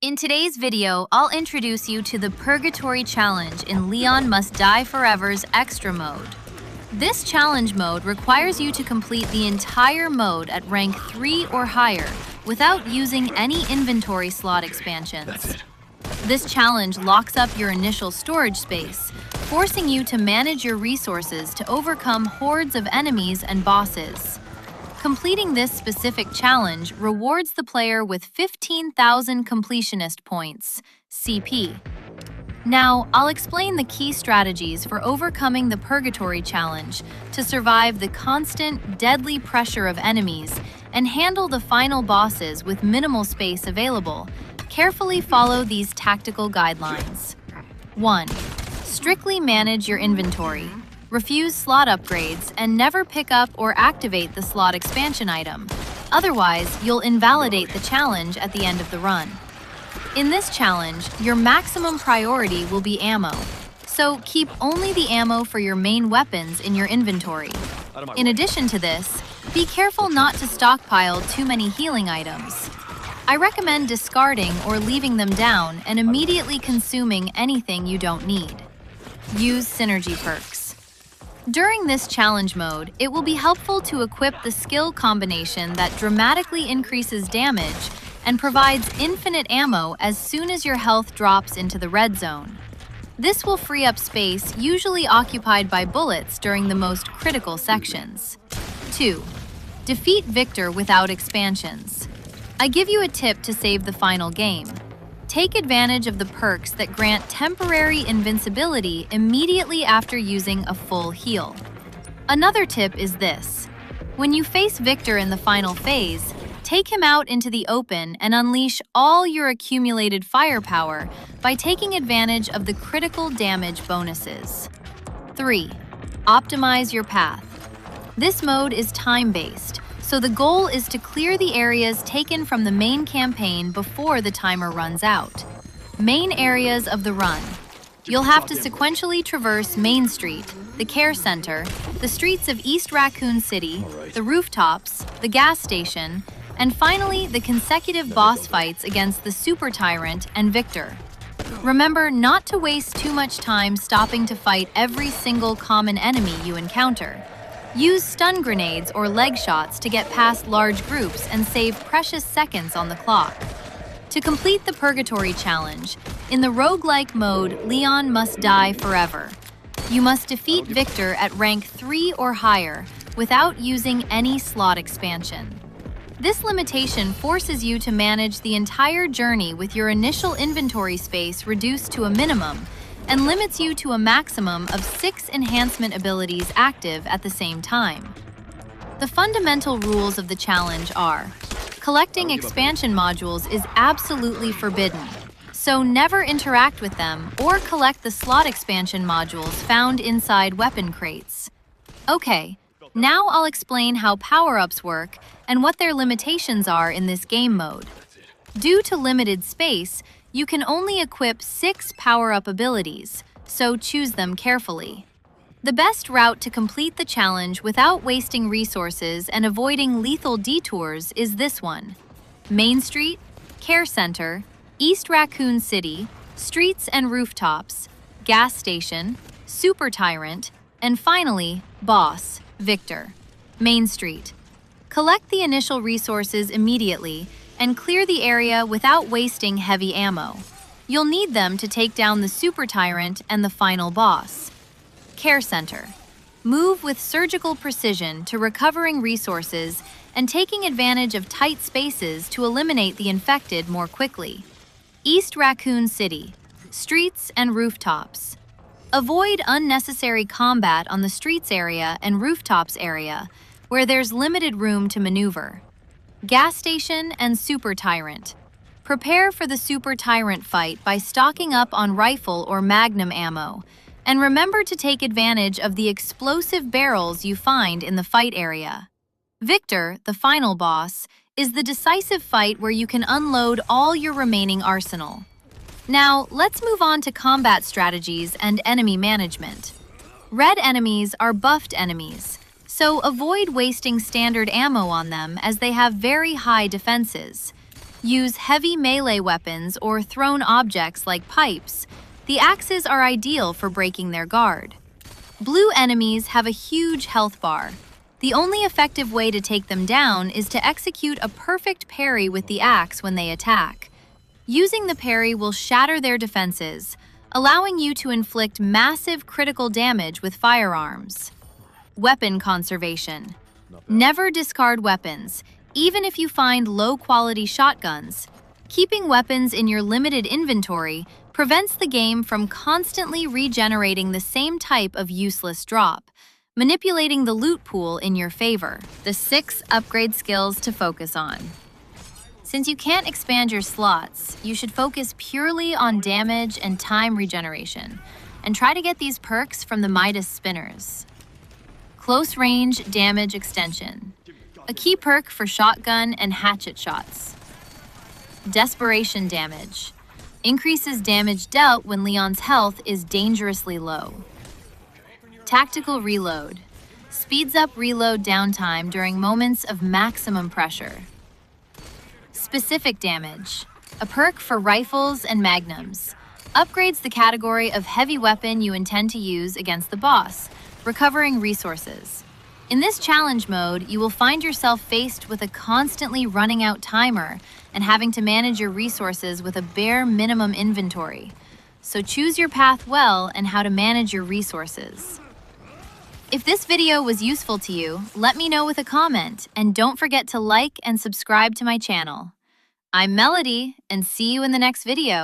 In today's video, I'll introduce you to the Purgatory challenge in Leon Must Die Forever's Extra mode. This challenge mode requires you to complete the entire mode at rank 3 or higher without using any inventory slot expansions. This challenge locks up your initial storage space, forcing you to manage your resources to overcome hordes of enemies and bosses. Completing this specific challenge rewards the player with 15,000 completionist points, CP. Now, I'll explain the key strategies for overcoming the Purgatory challenge to survive the constant, deadly pressure of enemies and handle the final bosses with minimal space available. Carefully follow these tactical guidelines. 1. Strictly manage your inventory. Refuse slot upgrades and never pick up or activate the slot expansion item. Otherwise, you'll invalidate the challenge at the end of the run. In this challenge, your maximum priority will be ammo, so keep only the ammo for your main weapons in your inventory. In addition to this, be careful not to stockpile too many healing items. I recommend discarding or leaving them down and immediately consuming anything you don't need. Use synergy perks. During this challenge mode, it will be helpful to equip the skill combination that dramatically increases damage and provides infinite ammo as soon as your health drops into the red zone. This will free up space usually occupied by bullets during the most critical sections. 2. Defeat Victor without expansions. I give you a tip to save the final game. Take advantage of the perks that grant temporary invincibility immediately after using a full heal. Another tip is this. When you face Victor in the final phase, take him out into the open and unleash all your accumulated firepower by taking advantage of the critical damage bonuses. 3. Optimize your path. This mode is time-based, so the goal is to clear the areas taken from the main campaign before the timer runs out. Main areas of the run. You'll have to sequentially traverse Main Street, the Care Center, the streets of East Raccoon City, the rooftops, the gas station, and finally the consecutive boss fights against the Super Tyrant and Victor. Remember not to waste too much time stopping to fight every single common enemy you encounter. Use stun grenades or leg shots to get past large groups and save precious seconds on the clock. To complete the Purgatory challenge, in the roguelike mode Leon Must Die Forever, you must defeat Victor at rank 3 or higher without using any slot expansion. This limitation forces you to manage the entire journey with your initial inventory space reduced to a minimum and limits you to a maximum of 6 enhancement abilities active at the same time. The fundamental rules of the challenge are: collecting expansion modules is absolutely forbidden, so never interact with them or collect the slot expansion modules found inside weapon crates. Okay, now I'll explain how power-ups work and what their limitations are in this game mode. Due to limited space, you can only equip 6 power-up abilities, so choose them carefully. The best route to complete the challenge without wasting resources and avoiding lethal detours is this one: Main Street, Care Center, East Raccoon City, streets and rooftops, gas station, Super Tyrant, and finally, boss, Victor. Main Street. Collect the initial resources immediately and clear the area without wasting heavy ammo. You'll need them to take down the Super Tyrant and the final boss. Care Center. Move with surgical precision to recovering resources and taking advantage of tight spaces to eliminate the infected more quickly. East Raccoon City. Streets and rooftops. Avoid unnecessary combat on the streets area and rooftops area, where there's limited room to maneuver. Gas station and Super Tyrant. Prepare for the Super Tyrant fight by stocking up on rifle or magnum ammo, and remember to take advantage of the explosive barrels you find in the fight area. Victor, the final boss, is the decisive fight where you can unload all your remaining arsenal. Now, let's move on to combat strategies and enemy management. Red enemies are buffed enemies, so avoid wasting standard ammo on them as they have very high defenses. Use heavy melee weapons or thrown objects like pipes. The axes are ideal for breaking their guard. Blue enemies have a huge health bar. The only effective way to take them down is to execute a perfect parry with the axe when they attack. Using the parry will shatter their defenses, allowing you to inflict massive critical damage with firearms. Weapon conservation. Never discard weapons, even if you find low-quality shotguns. Keeping weapons in your limited inventory prevents the game from constantly regenerating the same type of useless drop, manipulating the loot pool in your favor. The 6 upgrade skills to focus on. Since you can't expand your slots, you should focus purely on damage and time regeneration, and try to get these perks from the Midas spinners. Close range damage extension. A key perk for shotgun and hatchet shots. Desperation damage. Increases damage dealt when Leon's health is dangerously low. Tactical reload. Speeds up reload downtime during moments of maximum pressure. Specific damage. A perk for rifles and magnums. Upgrades the category of heavy weapon you intend to use against the boss, recovering resources. In this challenge mode, you will find yourself faced with a constantly running out timer and having to manage your resources with a bare minimum inventory. So choose your path well and how to manage your resources. If this video was useful to you, let me know with a comment, and don't forget to like and subscribe to my channel. I'm Melody, and see you in the next video.